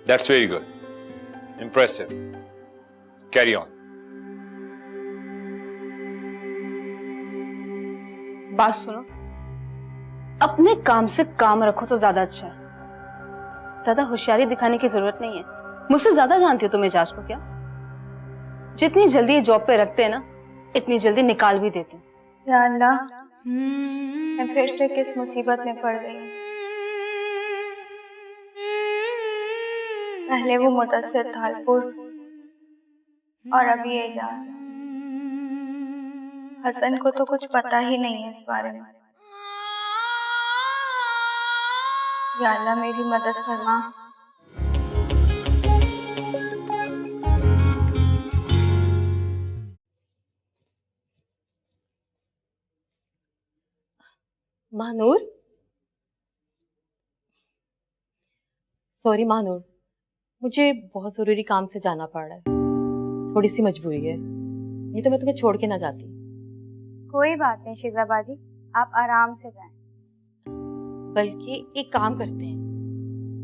That's very good. Impressive. Carry on. बात सुनो, अपने काम से काम रखो तो ज्यादा अच्छा है। ज्यादा होशियारी दिखाने की जरूरत नहीं है। मुझसे ज्यादा जानती हो तुम एजाज को क्या? जितनी जल्दी ये जॉब पे रखते हैं ना, इतनी जल्दी निकाल भी देते हैं। या अल्लाह, मैं फिर से किस मुसीबत में पड़ गई हूँ। पहले वो मुदस्सिर थालपुर और अभी एजाज। हसन को तो कुछ पता ही नहीं है इस बारे में। या अल्लाह मेरी मदद फरमा। महानूर, सॉरी महानूर, मुझे बहुत ज़रूरी काम से जाना पड़ रहा है। थोड़ी सी मजबूरी है, नहीं तो मैं तुम्हें छोड़ के ना जाती। कोई बात नहीं शिजाबाजी, आप आराम से जाएं। बल्कि एक काम करते हैं,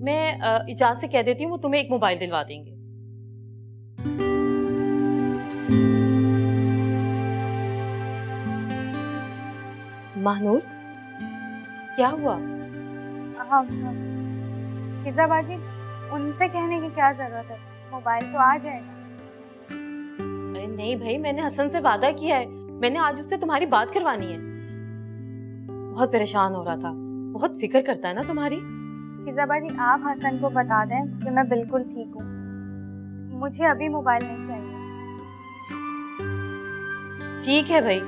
मैं इजाज़ से कह देती हूँ, वो तुम्हें एक मोबाइल दिलवा देंगे। महानूर, क्या हुआ? हाँ शिजाबाजी, उनसे कहने की क्या जरूरत है, मोबाइल तो आ जाएगा। अरे नहीं भाई, मैंने हसन से वादा किया है, मैंने आज उससे तुम्हारी बात करवानी है। बहुत परेशान हो रहा था, बहुत फिक्र करता है ना तुम्हारी। शिजाबाजी, आप हसन को बता दें कि मैं बिल्कुल ठीक हूँ, मुझे अभी मोबाइल नहीं चाहिए। ठीक है भाई,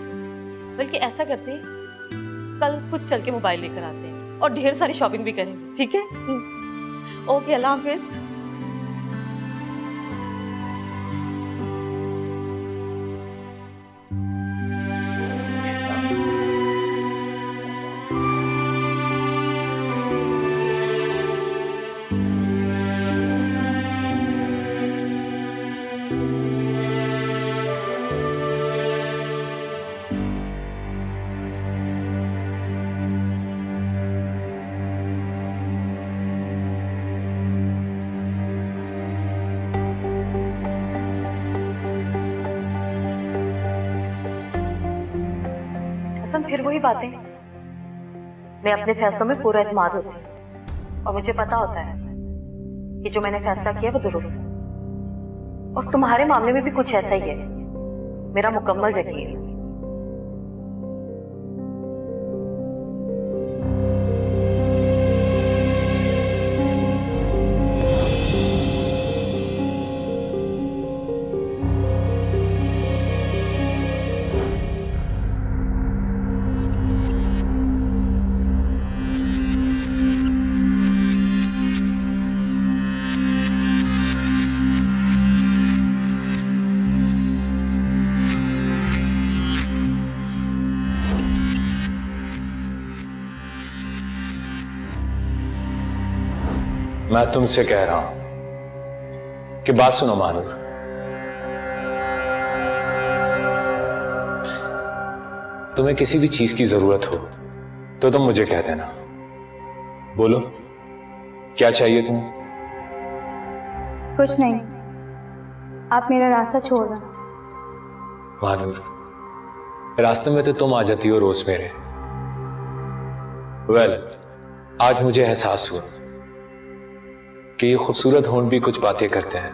बल्कि ऐसा करते हैं, कल खुद चल के मोबाइल लेकर आते हैं और ढेर सारी शॉपिंग भी करेंगे, ठीक है? ओके, अल्लाह हाफिज। फिर वही बातें, मैं अपने फैसलों में पूरा एतमाद होती हूँ और मुझे पता होता है कि जो मैंने फैसला किया वो दुरुस्त है। और तुम्हारे मामले में भी कुछ ऐसा ही है, मेरा मुकम्मल यकीन है। मैं तुमसे कह रहा हूं कि बात सुनो महानूर। तुम्हें किसी भी चीज की जरूरत हो तो तुम मुझे कह देना। बोलो, क्या चाहिए तुम्हें? कुछ नहीं, आप मेरा रास्ता छोड़ दें। महानूर, रास्ते में तो तुम आ जाती हो रोज मेरे। आज मुझे एहसास हुआ कि ये खूबसूरत होंठ भी कुछ बातें करते हैं।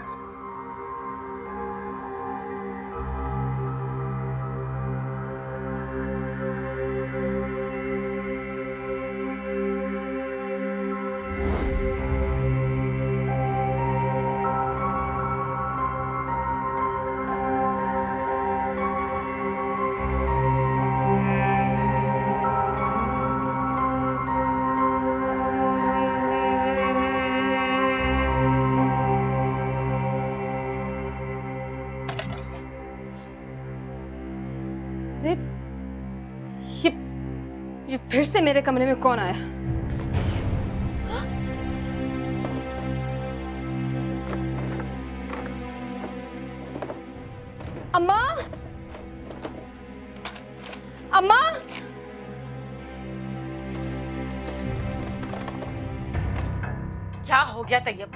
ये फिर से मेरे कमरे में कौन आया? अम्मा, अम्मा, क्या हो गया तैयब?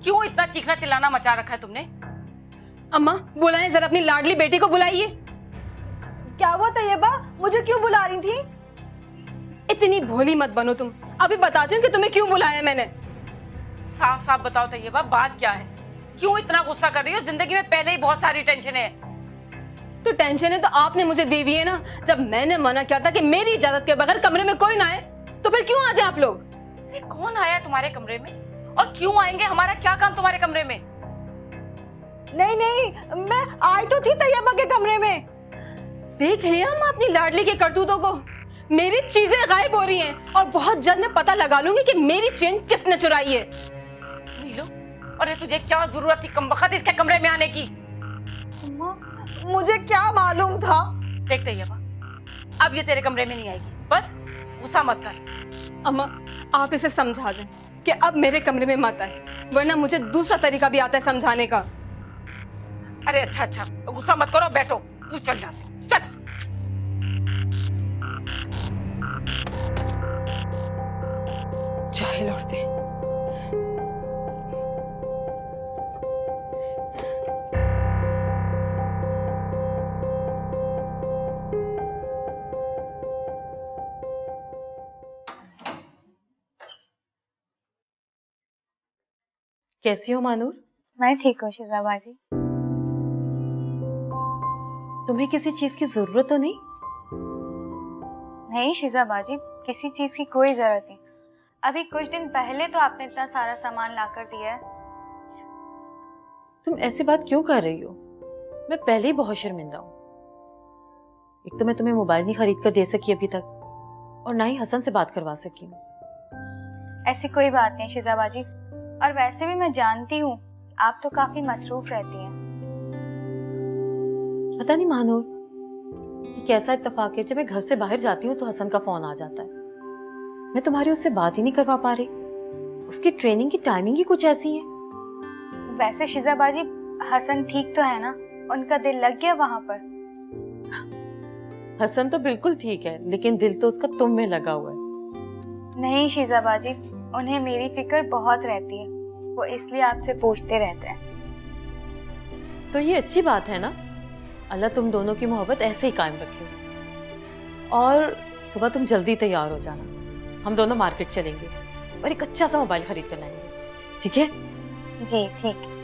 क्यों इतना चीखना चिल्लाना मचा रखा है तुमने? अम्मा बुलाएं जरा अपनी लाडली बेटी को बुलाइए। क्या हुआ तैयबा, मुझे क्यों बुला रही थी? इतनी भोली मत बनो तुम, अभी बताती हूँ कि तुम्हें क्यों बुलाया मैंने। साफ साफ बताओ तैयबा, बात क्या है? क्यों इतना गुस्सा कर रही हो? जिंदगी में पहले ही बहुत सारी टेंशन है। तो टेंशन है तो आपने मुझे दी हुई है ना। जब मैंने मना किया था कि मेरी इजाजत के बगैर कमरे में कोई ना आए, तो फिर क्यों आते आप लोग? अरे कौन आया तुम्हारे कमरे में और क्यों आएंगे? हमारा क्या काम तुम्हारे कमरे में? नहीं नहीं, मैं आई तो थी तैयबा के कमरे में। देख लिया हम अपनी लाडली के करतूतों को। मेरी चीजें गायब हो रही हैं और बहुत जल्द मैं पता लगा लूंगी कि मेरी चेन किसने चुराई है। नीलो, अरे तुझे क्या जरूरत थी कमबख्त इसके कमरे में आने की? अम्मा, मुझे क्या मालूम था? देख तैयबा, अब ये तेरे कमरे में नहीं आएगी, बस गुस्सा मत कर। अम्मा आप इसे समझा दें कि अब मेरे कमरे में मत आए, वरना मुझे दूसरा तरीका भी आता है समझाने का। अरे अच्छा अच्छा, गुस्सा मत करो, बैठो, तू चल यहाँ से, चल। जाहिल औरतें। कैसी हो मानूर? मैं ठीक हूँ शीजा बाजी। तुम्हें किसी चीज की जरूरत तो नहीं? नहीं शीजा बाजी, किसी चीज की कोई जरूरत नहीं। अभी कुछ दिन पहले तो आपने इतना सारा सामान लाकर दिया है। तुम ऐसी बात क्यों कर रही हो? मैं पहले ही बहुत शर्मिंदा हूँ। एक तो मैं तुम्हें मोबाइल नहीं खरीद कर दे सकी अभी तक, और ना ही हसन से बात करवा सकी हूँ। ऐसी कोई बात नहीं शीजा बाजी, और वैसे भी मैं जानती हूँ आप तो काफी मसरूफ रहती हैं। पता नहीं मानूर, ये कैसा इत्तेफाक है, जब मैं घर से बाहर जाती हूँ तो हसन का फोन आ जाता है। मैं तुम्हारी उससे बात ही नहीं करवा पा रही। उसकी ट्रेनिंग की टाइमिंग ही कुछ ऐसी है। वैसे शीजा बाजी, हसन ठीक तो है ना? उनका दिल लग गया वहां पर? हसन तो बिल्कुल ठीक है, लेकिन दिल तो उसका तुम में लगा हुआ है। नहीं शीजा बाजी, उन्हें मेरी फिक्र बहुत रहती है, वो इसलिए आपसे पूछते रहते हैं। तो ये अच्छी बात है ना। अल्लाह तुम दोनों की मोहब्बत ऐसे ही कायम रखे। और सुबह तुम जल्दी तैयार हो जाना, हम दोनों मार्केट चलेंगे और एक अच्छा सा मोबाइल खरीद कर लाएंगे, ठीक है? जी ठीक है।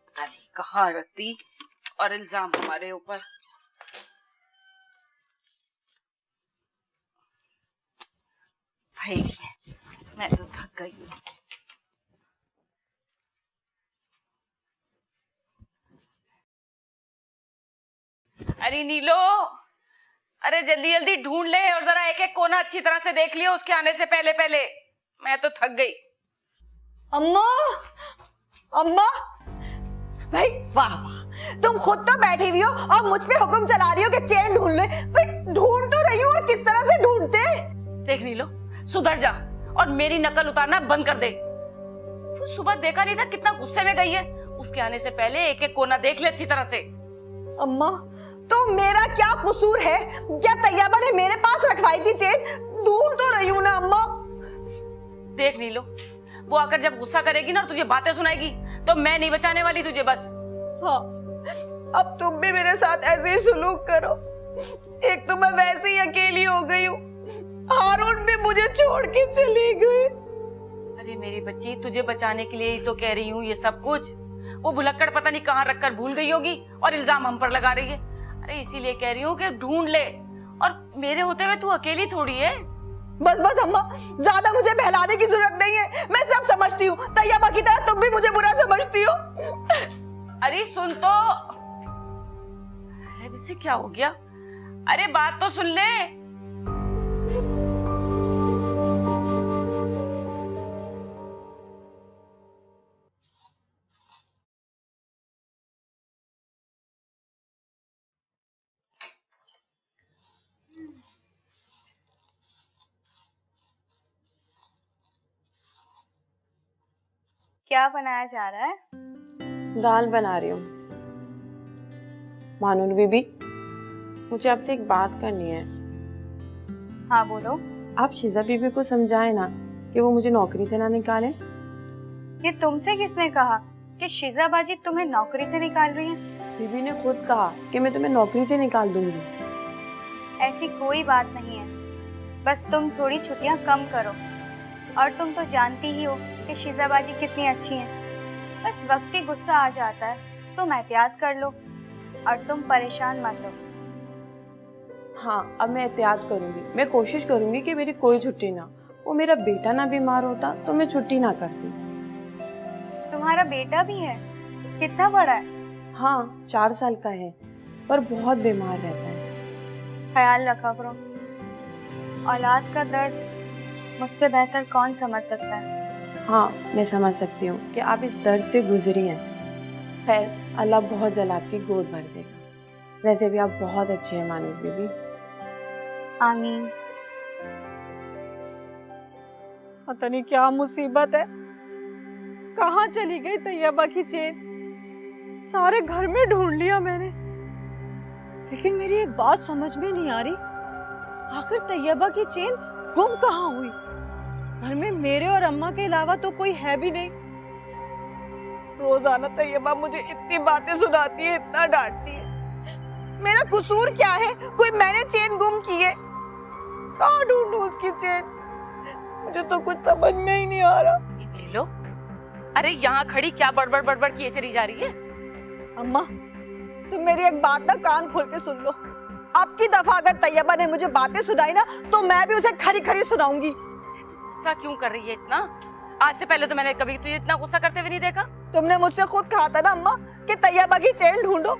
पता नहीं कहाँ रख दी, और इल्जाम हमारे ऊपर। भाई मैं तो थक गई हूँ। अरे नीलो, अरे जल्दी जल्दी ढूंढ ले और जरा एक एक कोना अच्छी तरह से देख लियो उसके आने से पहले पहले। मैं तो थक गई। अम्मा, अम्मा, भाई वाह वाह, तुम खुद तो बैठी हुई हो और मुझ पे हुक्म चला रही हो कि चेन ढूंढ ले। भाई ढूंढ तो रही हूँ, और किस तरह से ढूंढते? देख नीलो, सुधर जा और मेरी नकल उतारना बंद कर दे। वो सुबह देखा नहीं था कितना गुस्से में गई है? उसके आने से पहले एक एक कोना देख ले अच्छी तरह से। अम्मा, तो मेरा क्या कसूर है? क्या तैयबा ने मेरे पास रखवाई थी चेन? ढूंढ तो रही हूँ ना अम्मा। देख नीलो, वो आकर जब गुस्सा करेगी ना और तुझे बातें सुनाएगी तो मैं नहीं बचाने वाली तुझे, बस। हाँ, अब तुम भी मेरे साथ ऐसे ही सुलूक करो। एक तो मैं वैसे ही अकेली हो गई हूँ, हारून भी मुझे छोड़ के चले गए। अरे मेरी बच्ची, तुझे बचाने के लिए ही तो कह रही हूँ ये सब कुछ। वो भुलक्कड़ पता नहीं कहाँ रखकर भूल गई होगी और इल्जाम हम पर लगा रही है। अरे इसीलिए कह रही हूँ कि ढूंढ ले, और मेरे होते हुए तू अकेली थोड़ी है। बस बस अम्मा, ज्यादा मुझे बहलाने की जरूरत नहीं है। मैं सब समझती हूँ, तैयबा की तरह तुम भी मुझे बुरा समझती हो। अरे सुन तो, इससे क्या हो गया? अरे बात तो सुन ले। क्या बनाया जा रहा है? दाल बना रही हूँ। मानूर बीबी, मुझे आपसे एक बात करनी है। हाँ बोलो। आप शीजा बीबी को समझाए ना कि वो मुझे नौकरी से ना निकालें। ये तुमसे किसने कहा कि शिजा बाजी तुम्हें नौकरी से निकाल रही है? बीबी ने खुद कहा कि मैं तुम्हें नौकरी से निकाल दूंगी। ऐसी कोई बात नहीं है, बस तुम थोड़ी छुट्टियां कम करो। और तुम तो जानती ही हो कि शिजा बाजी कितनी अच्छी है। बस वक्त ही गुस्सा आ जाता है, तुम एहतियात कर लो और तुम परेशान मत हो। हाँ, अब मैं एहतियात करूंगी। मैं कोशिश करूंगी कि मेरी कोई छुट्टी ना। वो मेरा बेटा ना बीमार होता तो मैं छुट्टी ना करती। तुम्हारा बेटा भी है? कितना बड़ा है? हाँ, 4 साल का है, पर बहुत बीमार रहता है। ख्याल रखा करो। औलाद का दर्द मुझसे बेहतर कौन समझ सकता है। हाँ, मैं समझ सकती हूँ कि आप इस दर्द से गुजरी हैं। खैर, अल्लाह बहुत जल्द आपकी गोद भर देगा। वैसे भी आप बहुत अच्छी हैं मानव बीबी। आमीन। पता नहीं क्या मुसीबत है, कहाँ चली गई तैयबा की चेन। सारे घर में ढूंढ लिया मैंने, लेकिन मेरी एक बात समझ में नहीं आ रही, आखिर तैयबा की चेन गुम कहाँ हुई। घर में मेरे और अम्मा के अलावा तो कोई है भी नहीं। रोजाना तैयबा मुझे इतनी बातें सुनाती है, इतना डांटती है। मेरा कसूर क्या है? कोई मैंने चेन गुम की है? कहाँ ढूंढूं उसकी चेन? मुझे तो कुछ समझ में ही नहीं आ रहा। ये लो, अरे यहाँ खड़ी क्या बड़बड़ बड़बड़ किए चली जा रही है? अम्मा, तुम मेरी एक बात ना कान खोल के सुन लो। अब की दफा अगर तैयबा ने मुझे बातें सुनाई ना, तो मैं भी उसे खरी खरी सुनाऊंगी। तू गुस्सा क्यों कर रही है इतना? आज से पहले तो मैंने कभी तुझे इतना गुस्सा करते हुए नहीं देखा। तुमने मुझसे खुद कहा था ना अम्मा कि तैयबा की चेन ढूंढो।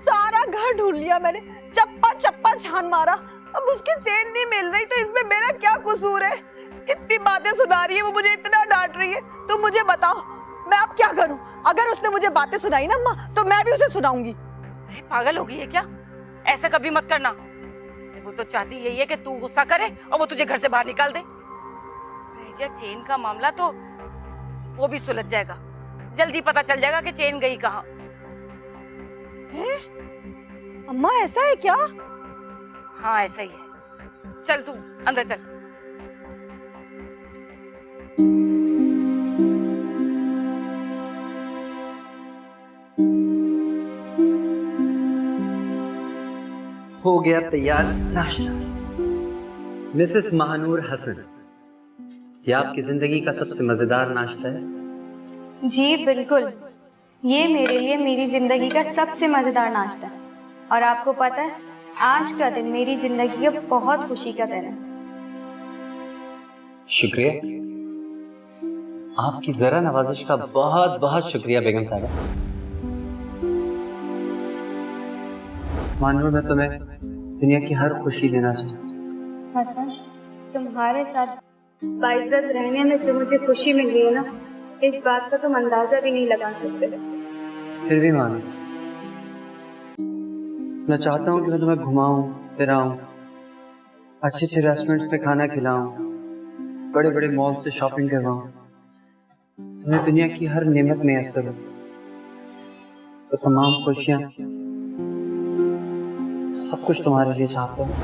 सारा घर ढूंढ लिया मैंने, चप्पा चप्पा छान मारा, अब उसकी चेन नहीं मिल रही। तो इसमें मेरा क्या कसूर है? इतनी बातें सुना रही है वो, मुझे इतना डांट रही है। तुम मुझे बताओ मैं अब क्या करूं? अगर उसने मुझे बातें सुनाई ना अम्मा, तो मैं भी उसे सुनाऊंगी। अरे पागल हो गई है क्या? ऐसा कभी मत करना। वो तो चाहती यही है कि तू गुस्सा करे और वो तुझे घर से बाहर निकाल दे। रह गया चेन का मामला, तो वो भी सुलझ जाएगा। जल्दी पता चल जाएगा कि चेन गई कहाँ। अम्मा ऐसा है क्या? हाँ ऐसा ही है। चल तू अंदर चल। हो गया तैयार नाश्ता। मिसेस महानूर हसन, ये आपकी जिंदगी का सबसे मजेदार नाश्ता है। जी बिल्कुल, ये मेरे लिए मेरी जिंदगी का सबसे मजेदार नाश्ता है। और आपको पता है, आज का दिन मेरी जिंदगी का बहुत खुशी का दिन है। शुक्रिया, आपकी जरा नवाजिश का बहुत बहुत शुक्रिया बेगम साहबा। मानूर, मैं तुम्हें दुनिया की हर खुशी देना चाहता। हसन, तुम्हारे साथ बाइज्जत रहने में जो मुझे खुशी मिल रही है ना, इस बात का तुम अंदाजा भी नहीं लगा सकते। फिर भी मानूर, मैं चाहता हूँ कि मैं तुम्हें घुमाऊं फिराऊं, अच्छे अच्छे रेस्टोरेंट्स में खाना खिलाऊं, बड़े बड़े मॉल से शॉपिंग करवाऊं, तुम्हें दुनिया की हर नेमत मैसर हो। तो तमाम खुशियां, सब कुछ तुम्हारे लिए चाहता हूँ।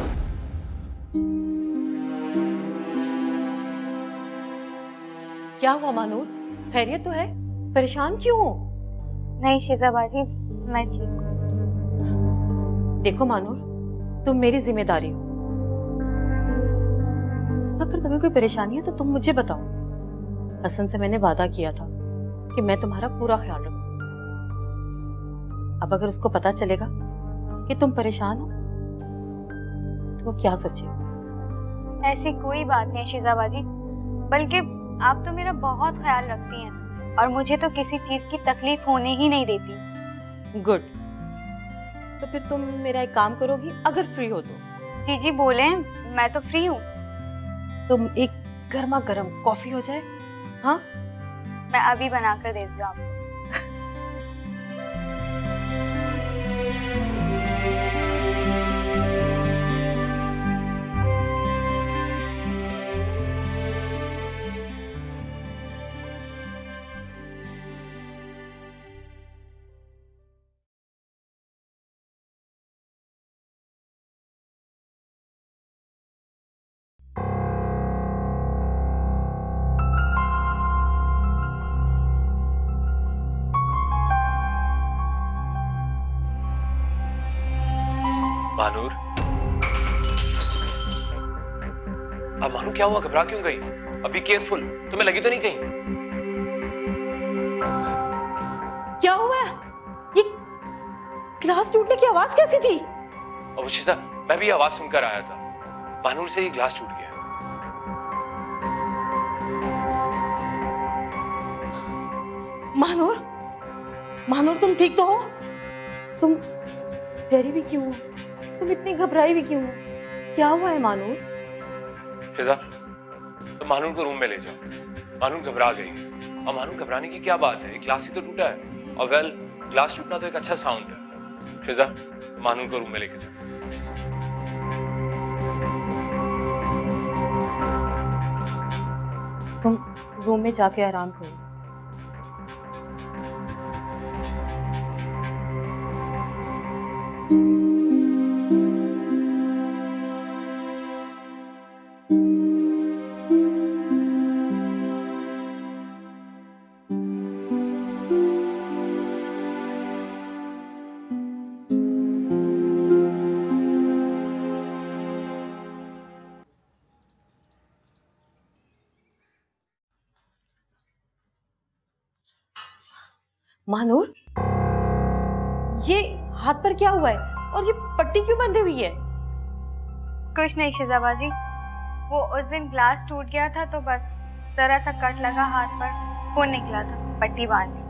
क्या हुआ मानूर? खैरियत तो है? परेशान क्यों हो? नहीं शिजा बाजी, मैं ठीक हूँ। देखो मानूर, तुम मेरी जिम्मेदारी हो। अगर तुम्हें कोई परेशानी है तो तुम मुझे बताओ। हसन से मैंने वादा किया था कि मैं तुम्हारा पूरा ख्याल रखूं। अब अगर उसको पता चलेगा कि तुम परेशान हो, तो वो क्या सोचे? ऐसी कोई बात नहीं शिजा बाजी, बल्कि आप तो मेरा बहुत ख्याल रखती हैं और मुझे तो किसी चीज की तकलीफ होने ही नहीं देती। गुड। तो फिर तुम मेरा एक काम करोगी अगर फ्री हो तो? जी जी बोले, मैं तो फ्री हूँ। तुम एक गर्मा गर्म कॉफी हो जाए। हाँ, मैं अभी बनाकर देती हूँ आपको। मानू क्या हुआ, घबरा क्यों गई? अभी केयरफुल, तुम्हें लगी तो नहीं कहीं? क्या हुआ है? ये ग्लास टूटने की आवाज कैसी थी? और शिजा, मैं भी आवाज सुनकर आया था। मानूर से ही ग्लास टूट गया। महानूर, महानूर तुम ठीक तो हो? तुम डरी भी क्यों हो? तुम इतनी घबराई भी क्यों हो? क्या हुआ है महानूर? शिजा, तुम मानूर को रूम में ले जाओ। मानूर घबरा गई है। और मानूर घबराने की क्या बात है, ग्लास ही तो टूटा है। और वेल, ग्लास टूटना तो एक अच्छा साउंड है। शिजा, मानूर को रूम में लेके जाओ। तुम रूम में जाके आराम करो। महानूर, ये हाथ पर क्या हुआ है और ये पट्टी क्यों बंधी हुई है? कुछ नहीं शिजाबाजी, वो उस दिन ग्लास टूट गया था तो बस जरा सा कट लगा हाथ पर, खून निकला था, पट्टी बांध दी।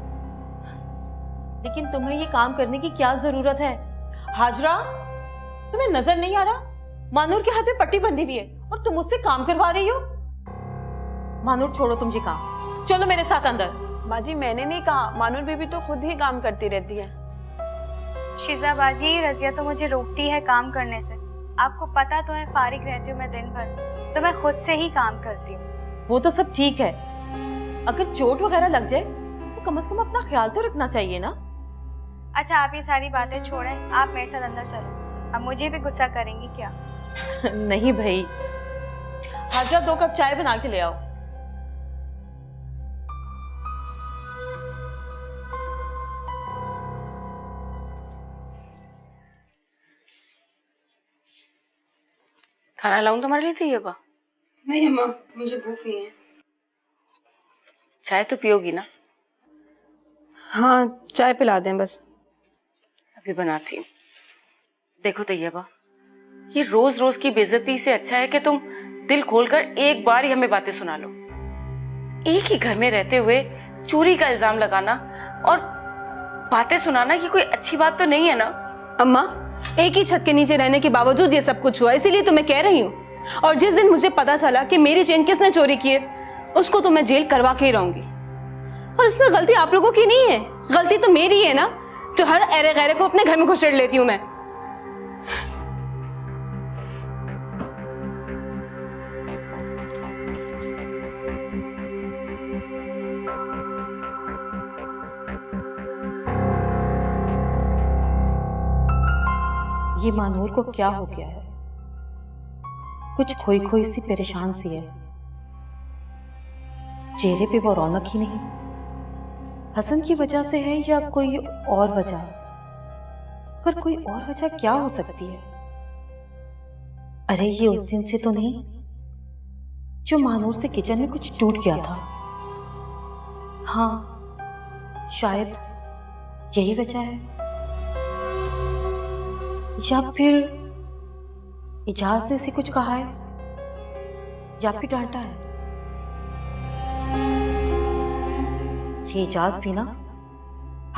लेकिन तुम्हें ये काम करने की क्या जरूरत है? हाजरा, तुम्हें नजर नहीं आ रहा? मानूर के हाथ में पट्टी बंधी हुई है और तुम उससे काम करवा रही हो? मानूर छोड़ो तुम ये काम, चलो मेरे साथ अंदर। बाजी मैंने नहीं कहा, मानूर बीबी तो खुद ही काम करती रहती है। शिजाबाजी, रजिया तो मुझे रोकती है काम करने से। आपको पता तो है फारिग रहती हूँ मैं दिन भर, तो मैं खुद से ही काम करती हूँ। वो तो सब ठीक है, अगर चोट वगैरह लग जाए तो कम से कम अपना ख्याल तो रखना चाहिए ना। अच्छा आप ये सारी बातें छोड़ें, आप मेरे साथ अंदर चलो। अब मुझे भी गुस्सा करेंगी क्या? नहीं भाई। हाजरा 2 कप चाय बना के ले आओ। खाना लाऊं तुम्हारे लिए? थी अब्बा? नहीं अम्मा, मुझे भूख नहीं है। चाय तो पियोगी ना? हाँ, चाय पिला दें बस। अभी बनाती हूँ। देखो तैयबा, ये रोज रोज की बेइज्जती से अच्छा है कि तुम दिल खोलकर एक बार ही हमें बातें सुना लो। एक ही घर में रहते हुए चोरी का इल्जाम लगाना और बातें सुनाना ये कोई अच्छी बात तो नहीं है ना? अम्मा, एक ही छत के नीचे रहने के बावजूद ये सब कुछ हुआ, इसीलिए तो मैं कह रही हूँ। और जिस दिन मुझे पता चला कि मेरी चेन किसने चोरी की है, उसको तो मैं जेल करवा के ही रहूंगी। और इसमें गलती आप लोगों की नहीं है, गलती तो मेरी है ना, जो हर ऐरे गैरे को अपने घर में घुसेड़ लेती हूँ मैं। ये मानूर को क्या हो गया है? कुछ खोई खोई सी परेशान सी है, चेहरे पे वो रौनक ही नहीं। हसन की वजह से है या कोई और वजह? पर कोई और वजह क्या हो सकती है? अरे ये उस दिन से तो नहीं जो मानूर से किचन में कुछ टूट गया था। हाँ, शायद यही वजह है, या फिर इजाज ने से कुछ कहा है या फिर डांटा है। ये इजाज भी ना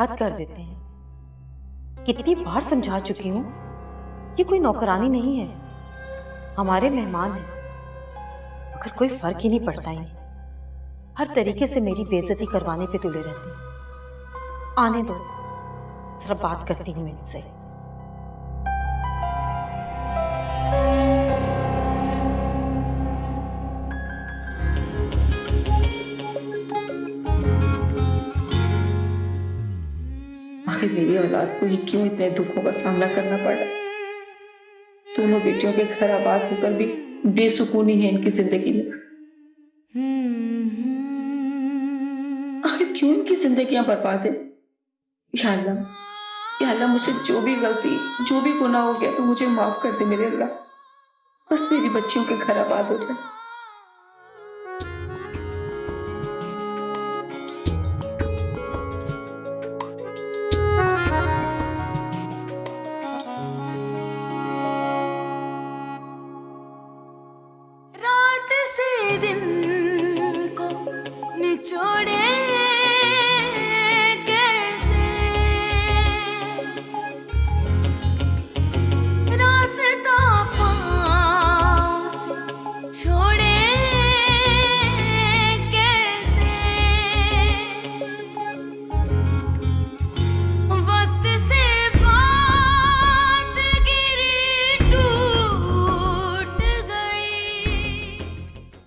हद कर देते हैं। कितनी बार समझा चुकी हूं, ये कोई नौकरानी नहीं है, हमारे मेहमान हैं। मगर कोई फर्क ही नहीं पड़ता है, हर तरीके से मेरी बेइज्जती करवाने पे तुले रहते हैं। आने दो, जरा बात करती हूं मैं इनसे। आखिर मेरी औलाद को ही क्यों इतने दुखों का सामना करना पड़ा? दोनों बेटियों के घर आबाद होकर भी बेसुकूनी है इनकी जिंदगी में। आखिर क्यों इनकी जिंदगियां बर्बाद है? या अल्लाह, मुझसे जो भी गलती, जो भी गुनाह हो गया तो मुझे माफ कर दे मेरे अल्लाह। बस मेरी बच्चियों के घर आबाद हो जाए। जोड़े